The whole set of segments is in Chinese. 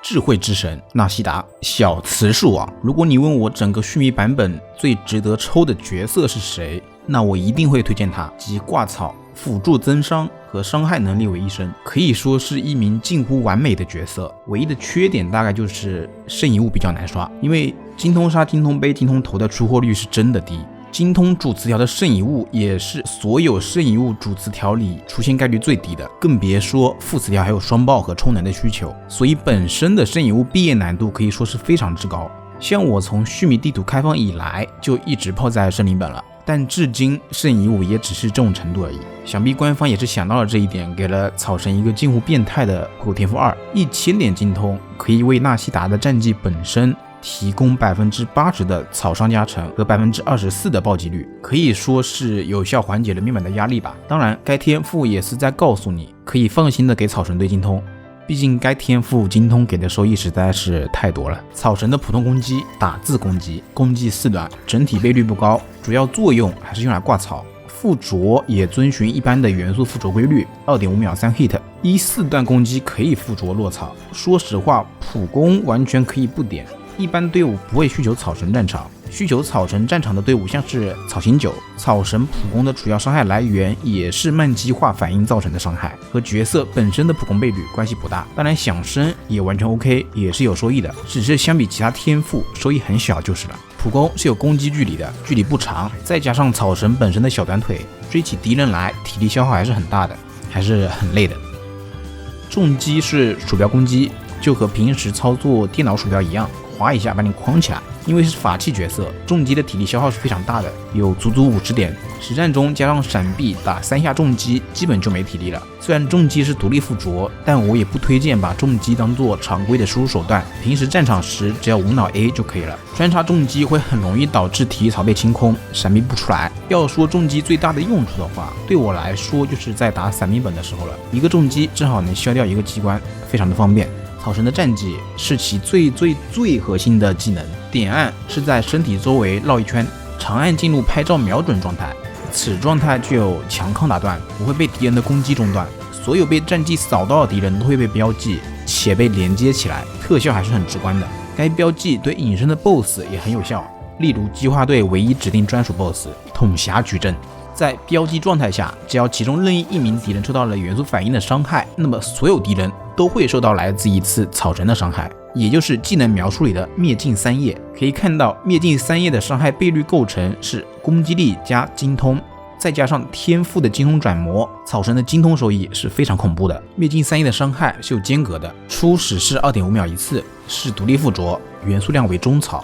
智慧之神纳西达，小慈树王。如果你问我整个须弥版本最值得抽的角色是谁，那我一定会推荐他，集挂草、辅助增伤和伤害能力为一身，可以说是一名近乎完美的角色。唯一的缺点大概就是圣遗物比较难刷，因为精通杀、精通杯、精通头的出货率是真的低。精通主词条的圣遗物也是所有圣遗物主词条里出现概率最低的，更别说副词条还有双爆和充能的需求，所以本身的圣遗物毕业难度可以说是非常之高。像我从须弥地图开放以来就一直泡在圣灵本了，但至今圣遗物也只是这种程度而已。想必官方也是想到了这一点，给了草神一个近乎变态的护天赋2，1000点精通可以为纳西达的战绩本身提供80%的草伤加成和24%的暴击率，可以说是有效缓解了面板的压力吧。当然，该天赋也是在告诉你，可以放心的给草神队精通，毕竟该天赋精通给的收益实在是太多了。草神的普通攻击、打字攻击、攻击4段，整体倍率不高，主要作用还是用来挂草。附着也遵循一般的元素附着规律，2.5秒3 hit，4段攻击可以附着落草。说实话，普攻完全可以不点。一般队伍不会需求草神战场，需求草神战场的队伍像是草星9，草神普攻的主要伤害来源也是慢激化反应造成的伤害，和角色本身的普攻倍率关系不大。当然想升也完全 OK， 也是有收益的，只是相比其他天赋收益很小就是了。普攻是有攻击距离的，距离不长，再加上草神本身的小短腿，追起敌人来体力消耗还是很大的，还是很累的。重击是鼠标攻击，就和平时操作电脑鼠标一样，滑一下把你框起来。因为是法器角色，重击的体力消耗是非常大的，有足足50点。实战中加上闪避打3下重击，基本就没体力了。虽然重击是独立附着，但我也不推荐把重击当做常规的输入手段。平时战场时只要无脑 A 就可以了。穿插重击会很容易导致体力槽被清空，闪避不出来。要说重击最大的用处的话，对我来说就是在打散兵本的时候了，一个重击正好能消掉一个机关，非常的方便。草神的战绩是其最核心的技能，点按是在身体周围绕一圈，长按进入拍照瞄准状态，此状态具有强抗打断，不会被敌人的攻击中断，所有被战绩扫到的敌人都会被标记且被连接起来，特效还是很直观的。该标记对隐身的 BOSS 也很有效，例如计划队唯一指定专属 BOSS 统辖矩阵。在标记状态下，只要其中任意一名敌人受到了元素反应的伤害，那么所有敌人都会受到来自一次草神的伤害，也就是技能描述里的灭尽3叶。可以看到灭尽3叶的伤害倍率构成是攻击力加精通，再加上天赋的精通转魔，草神的精通收益是非常恐怖的。灭尽3叶的伤害是有间隔的，初始是 2.5 秒一次，是独立附着，元素量为中草。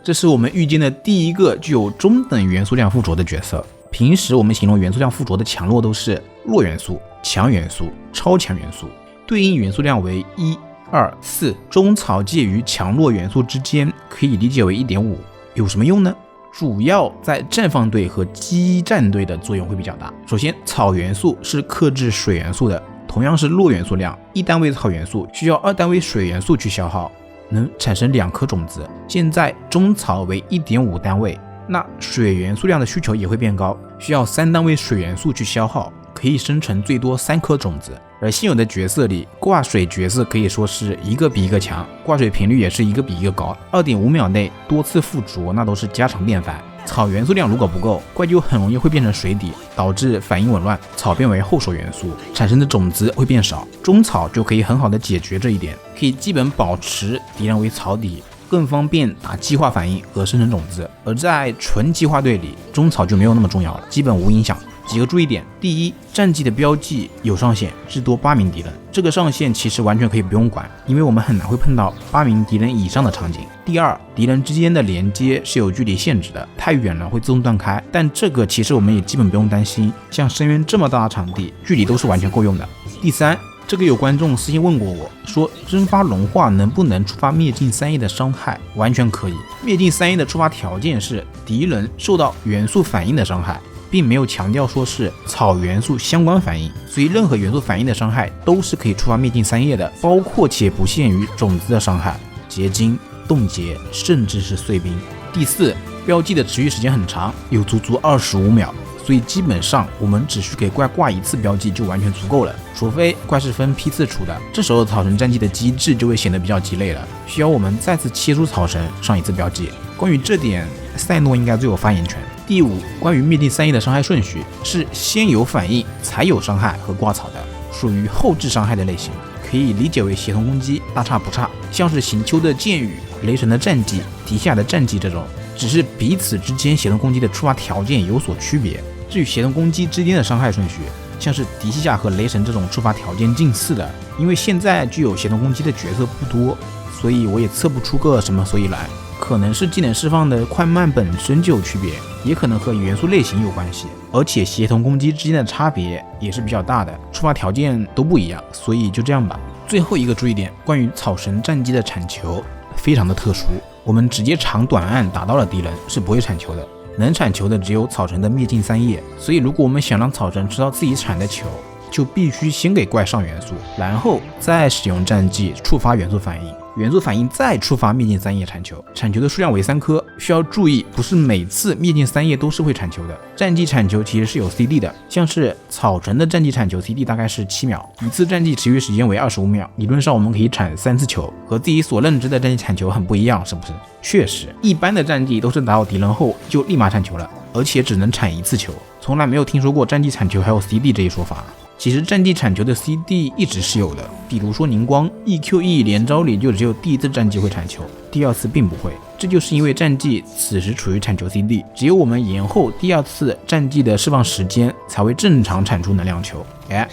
这是我们遇见的第一个具有中等元素量附着的角色。平时我们形容元素量附着的强弱都是弱元素、强元素、超强元素，对应元素量为1、2、4，中草介于强弱元素之间，可以理解为 1.5。 有什么用呢？主要在绽放队和激战队的作用会比较大。首先，草元素是克制水元素的，同样是弱元素量，1单位草元素需要2单位水元素去消耗，能产生2颗种子。现在中草为 1.5 单位，那水元素量的需求也会变高，需要3单位水元素去消耗，可以生成最多3颗种子。而现有的角色里，挂水角色可以说是一个比一个强，挂水频率也是一个比一个高。2.5 秒内多次附着，那都是家常便饭。草元素量如果不够，怪就很容易会变成水底，导致反应紊乱，草变为后手元素，产生的种子会变少。中草就可以很好的解决这一点，可以基本保持敌人为草底，更方便打激化反应和生成种子。而在纯激化队里，中草就没有那么重要了，基本无影响。几个注意点：第一，战绩的标记有上限，至多8名敌人。这个上限其实完全可以不用管，因为我们很难会碰到8名敌人以上的场景。第二，敌人之间的连接是有距离限制的，太远了会自动断开，但这个其实我们也基本不用担心，像深渊这么大的场地，距离都是完全够用的。第三，这个有观众私信问过我，说蒸发融化能不能触发灭尽3叶的伤害？完全可以。灭尽3叶的触发条件是敌人受到元素反应的伤害，并没有强调说是草元素相关反应，所以任何元素反应的伤害都是可以触发灭尽3叶的，包括且不限于种子的伤害、结晶、冻结，甚至是碎冰。第四，标记的持续时间很长，有足足25秒。所以基本上我们只需给怪挂一次标记就完全足够了，除非怪是分批次出的，这时候草神战绩的机制就会显得比较鸡肋了，需要我们再次切出草神上一次标记。关于这点，赛诺应该最有发言权。第5，关于灭尽3叶的伤害顺序是先有反应才有伤害和挂草的，属于后置伤害的类型，可以理解为协同攻击，大差不差。像是行丘的剑雨、雷神的战绩、迪夏的战绩这种，只是彼此之间协同攻击的触发条件有所区别。至于协同攻击之间的伤害顺序，像是迪夏和雷神这种触发条件近似的，因为现在具有协同攻击的角色不多，所以我也测不出个什么所以来。可能是技能释放的快慢本身就有区别，也可能和元素类型有关系，而且协同攻击之间的差别也是比较大的，触发条件都不一样，所以就这样吧。最后一个注意点，关于草神战绩的铲球非常的特殊，我们直接长短按打到了敌人是不会铲球的，能铲球的只有草神的灭尽3叶，所以如果我们想让草神吃到自己铲的球，就必须先给怪上元素，然后再使用战绩触发元素反应，元素反应再触发灭尽3叶铲球，铲球的数量为3颗。需要注意，不是每次灭尽3叶都是会铲球的，战绩铲球其实是有 CD 的，像是草神的战绩铲球 CD 大概是7秒，一次战绩持续时间为25秒，理论上我们可以铲3次球，和自己所认知的战绩铲球很不一样，是不是？确实，一般的战绩都是打到敌人后就立马铲球了，而且只能铲1次球，从来没有听说过战绩铲球还有 CD 这一说法。其实战绩铲球的 CD 一直是有的，比如说凝光 EQE 连招里就只有第1次战绩会铲球，第2次并不会，这就是因为战绩此时处于铲球 CD， 只有我们延后第2次战绩的释放时间才会正常产出能量球。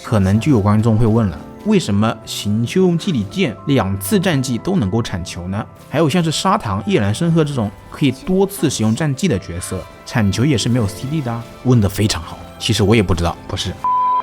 可能就有观众会问了，为什么行丘祭礼剑2次战绩都能够铲球呢？还有像是砂糖、夜兰申鹤这种可以多次使用战绩的角色，铲球也是没有 CD 的啊？问得非常好，其实我也不知道，不是。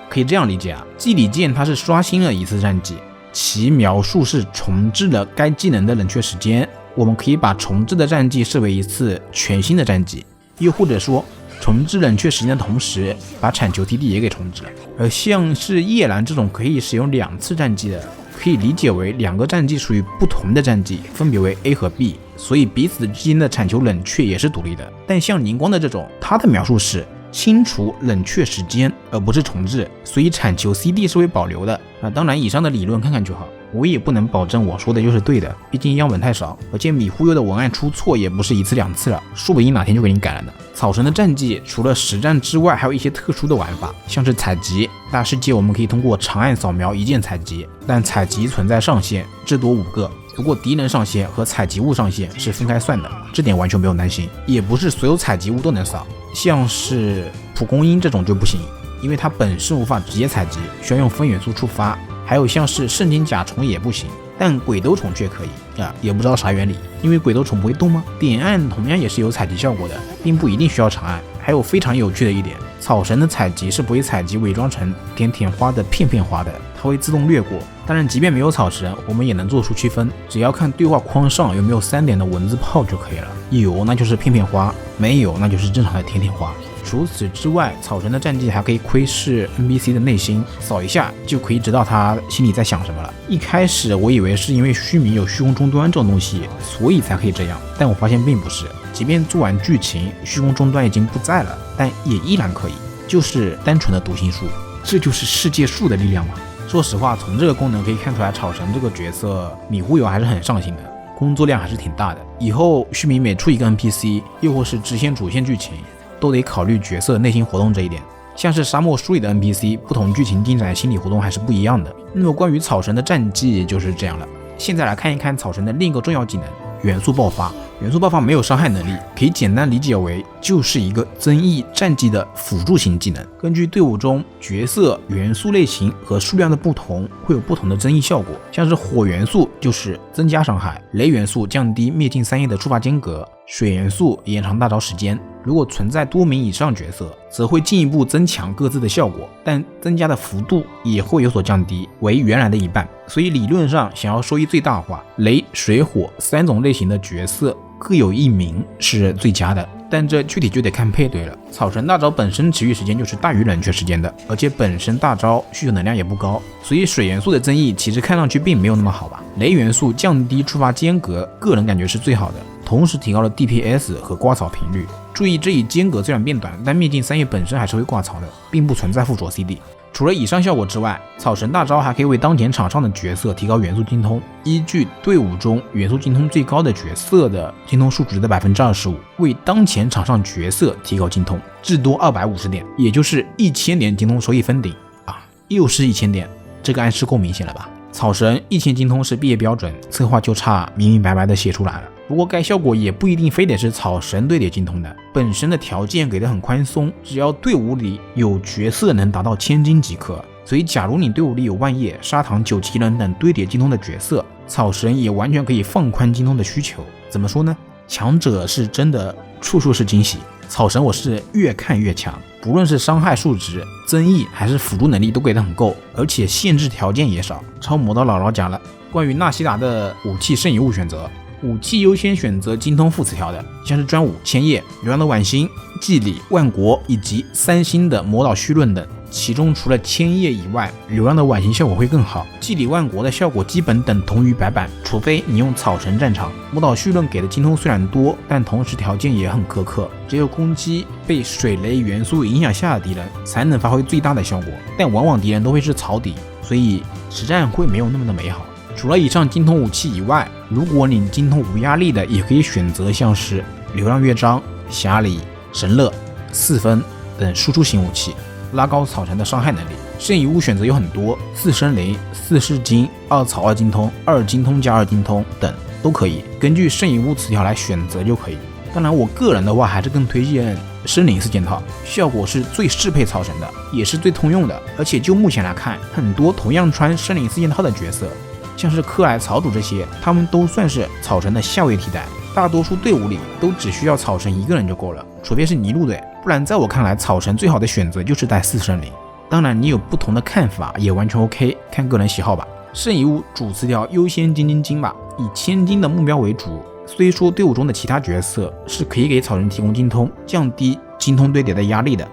可以这样理解啊，祭礼剑它是刷新了1次战绩，其描述是重置了该技能的冷却时间，我们可以把重置的战绩视为1次全新的战绩，又或者说重置冷却时间的同时把铲球 TD 也给重置了。而像是夜兰这种可以使用2次战绩的，可以理解为2个战绩属于不同的战绩，分别为 A 和 B， 所以彼此之间的铲球冷却也是独立的。但像凝光的这种，它的描述是清除冷却时间而不是重置，所以铲球 CD 是会保留的。当然以上的理论看看就好，我也不能保证我说的就是对的，毕竟样本太少，而且米忽悠的文案出错也不是1次2次了，说不定哪天就给你改了呢。草神的战绩除了实战之外，还有一些特殊的玩法，像是采集。大世界我们可以通过长按扫描一键采集，但采集存在上限，至多5个。不过敌人上限和采集物上限是分开算的，这点完全不用担心。也不是所有采集物都能扫，像是蒲公英这种就不行，因为它本身无法直接采集，需要用分元素触发。还有像是圣经甲虫也不行，但鬼斗虫却可以也不知道啥原理，因为鬼斗虫不会动吗？点按同样也是有采集效果的，并不一定需要长按。还有非常有趣的一点，草神的采集是不会采集伪装成点点花的片片花的，它会自动略过。当然即便没有草神，我们也能做出区分，只要看对话框上有没有3点的文字炮就可以了，有那就是片片花，没有那就是正常的点点花。除此之外，草神的战绩还可以窥视 NPC 的内心，扫一下就可以知道他心里在想什么了。一开始我以为是因为虚迷有虚空终端这种东西，所以才可以这样，但我发现并不是，即便做完剧情，虚空终端已经不在了，但也依然可以，就是单纯的读心术。这就是世界树的力量吗？说实话，从这个功能可以看出来，草神这个角色米忽悠还是很上心的，工作量还是挺大的。以后虚迷每出一个 NPC， 又或是支线主线剧情，都得考虑角色内心活动这一点。像是沙漠书里的 NPC， 不同剧情进展心理活动还是不一样的。那么关于草神的战绩就是这样了。现在来看一看草神的另一个重要技能元素爆发。元素爆发没有伤害能力，可以简单理解为就是一个增益战绩的辅助型技能。根据队伍中角色元素类型和数量的不同，会有不同的增益效果。像是火元素就是增加伤害，雷元素降低灭尽3叶的触发间隔，水元素延长大招时间。如果存在多名以上角色，则会进一步增强各自的效果，但增加的幅度也会有所降低，为原来的1半。所以理论上想要收益最大化，雷、水、火3种类型的角色各有1名是最佳的，但这具体就得看配对了。草神大招本身持续时间就是大于冷却时间的，而且本身大招需求能量也不高，所以水元素的增益其实看上去并没有那么好吧。雷元素降低触发间隔，个人感觉是最好的，同时提高了 DPS 和挂草频率。注意，这一间隔虽然变短，但灭尽3叶本身还是会挂草的，并不存在附着 CD。除了以上效果之外，草神大招还可以为当前场上的角色提高元素精通。依据队伍中元素精通最高的角色的精通数值的 25%， 为当前场上角色提高精通，至多250点，也就是1000点精通收益封顶啊！又是1000点，这个暗示够明显了吧？草神1000精通是毕业标准，策划就差明明白白的写出来了。不过该效果也不一定非得是草神队列精通的，本身的条件给的很宽松，只要队伍里有角色能达到1000精即可。所以假如你队伍里有万叶、砂糖、九麒人等堆叠精通的角色，草神也完全可以放宽精通的需求。怎么说呢？强者是真的处处是惊喜，草神我是越看越强，不论是伤害数值、增益还是辅助能力都给的很够，而且限制条件也少。超魔刀姥姥讲了关于纳西达的武器圣遗物选择，武器优先选择精通副词条的，像是专武、千叶、流浪的晚星、祭礼、万国以及3星的魔导绪论等。其中除了千叶以外，流浪的晚星效果会更好，祭礼万国的效果基本等同于白板，除非你用草神战场。魔导绪论给的精通虽然多，但同时条件也很苛刻，只有攻击被水雷元素影响下的敌人才能发挥最大的效果，但往往敌人都会是草底，所以实战会没有那么的美好。除了以上精通武器以外，如果你精通无压力的，也可以选择像是流浪乐章、侠礼、神乐、4分等输出型武器，拉高草神的伤害能力。圣遗物选择有很多，4生灵、4噬金、2草2精通、2精通加2精通等都可以，根据圣遗物词条来选择就可以。当然我个人的话还是更推荐生灵4件套，效果是最适配草神的，也是最通用的。而且就目前来看，很多同样穿生灵4件套的角色，像是克莱、草主这些，他们都算是草神的下位替代。大多数队伍里都只需要草神一个人就够了，除非是尼禄队，不然在我看来草神最好的选择就是带4生灵。当然你有不同的看法也完全 OK， 看个人喜好吧。圣遗物主词条优先精吧，以1000精的目标为主。虽说队伍中的其他角色是可以给草神提供精通，降低精通堆叠的压力的，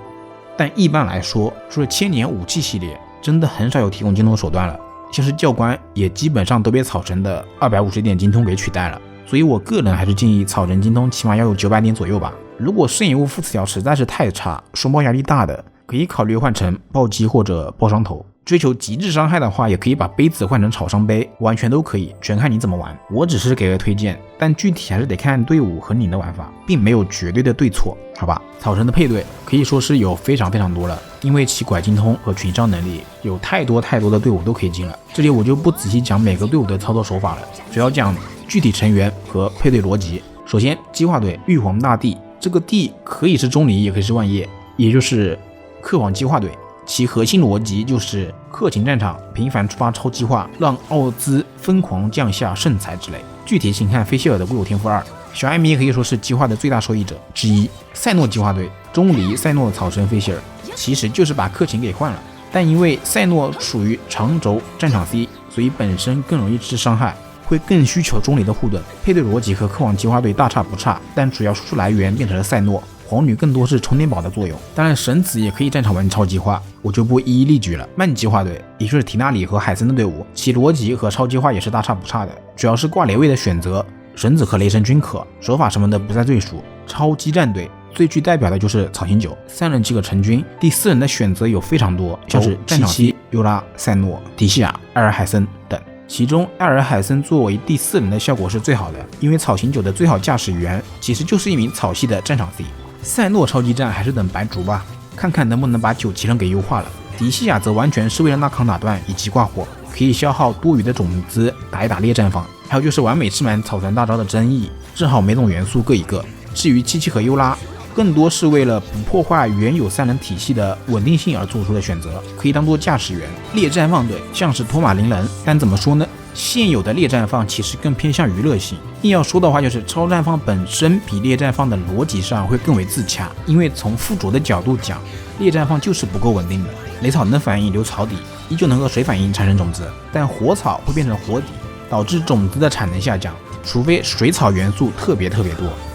但一般来说，除了千年武器系列，真的很少有提供精通手段了。像是教官也基本上都被草神的250点精通给取代了，所以我个人还是建议草神精通起码要有900点左右吧。如果圣遗物副词条实在是太差，双爆压力大的，可以考虑换成暴击或者爆伤头。追求极致伤害的话，也可以把杯子换成炒伤杯，完全都可以，全看你怎么玩。我只是给个推荐，但具体还是得看队伍和你的玩法，并没有绝对的对错，好吧？草神的配对可以说是有非常多了，因为其拐精通和群伤能力，有太多的队伍都可以进了。这里我就不仔细讲每个队伍的操作手法了，主要讲具体成员和配对逻辑。首先，激化队玉皇大帝，这个帝可以是钟离，也可以是万叶，也就是克网激化队。其核心逻辑就是克勤战场，频繁触发超激化，让奥兹疯狂降下圣才之类。具体请看菲希尔的固有天赋2。小艾米也可以说是激化的最大受益者之一。赛诺激化队，钟离、赛诺、草神、菲希尔，其实就是把克勤给换了，但因为赛诺属于长轴战场 C， 所以本身更容易吃伤害，会更需求钟离的护盾。配对逻辑和克网激化队大差不差，但主要输出来源变成了赛诺。皇女更多是充电宝的作用，当然神子也可以战场玩超激化，我就不一一例举了。慢激化队，也就是提纳里和海森的队伍，其逻辑和超激化也是大差不差的，主要是挂连位的选择，神子和雷神均可，手法什么的不再赘述。超激战队最具代表的就是草星九，3人即可成军，第4人的选择有非常多，像是战场期、尤拉、赛诺、提西亚、艾尔海森等。其中艾尔海森作为第4人的效果是最好的，因为草星九的最好驾驶员其实就是一名草系的战场 C。赛诺超级战还是等白竹吧，看看能不能把九麒人给优化了。迪西亚则完全是为了纳康打断以及挂火，可以消耗多余的种子打一打猎战方。还有就是完美吃满草船大招的争议，正好每种元素各一个。至于七七和优拉，更多是为了不破坏原有3人体系的稳定性而做出的选择，可以当做驾驶员。猎战放队像是托马林人，但怎么说呢？现有的猎战放其实更偏向娱乐性，硬要说的话就是超战放本身比猎战放的逻辑上会更为自洽，因为从附着的角度讲，猎战放就是不够稳定的。雷草能反应留草底，依旧能和水反应产生种子，但火草会变成火底，导致种子的产能下降，除非水草元素特别多。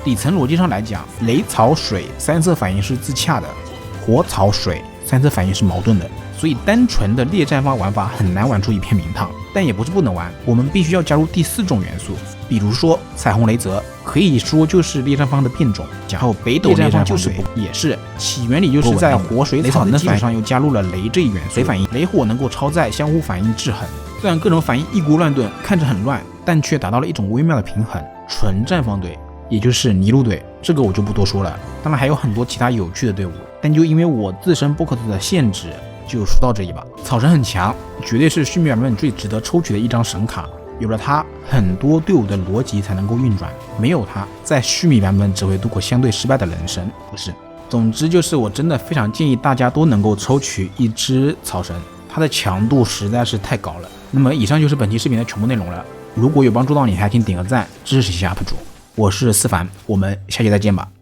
底层逻辑上来讲，雷草水3色反应是自洽的，火草水3色反应是矛盾的，所以单纯的猎战方玩法很难玩出一片名堂。但也不是不能玩，我们必须要加入第4种元素，比如说彩虹雷泽，可以说就是猎战方的变种，然后北斗猎战方队也是起源里就是在火水草的基础上又加入了雷这一元素，雷反应雷火能够超载，相互反应制衡，虽然各种反应一锅乱炖，看着很乱，但却达到了一种微妙的平衡。纯战方队也就是尼禄队，这个我就不多说了，当然还有很多其他有趣的队伍，但就因为我自身波克特的限制，就说到这一把。草神很强，绝对是续命版本最值得抽取的一张神卡，有了它，很多队伍的逻辑才能够运转，没有它，在续命版本只会度过相对失败的人生。不是，总之就是我真的非常建议大家都能够抽取一只草神，它的强度实在是太高了。那么以上就是本期视频的全部内容了，如果有帮助到你，还请点个赞支持一下 UP 主。我是思凡，我们下期再见吧。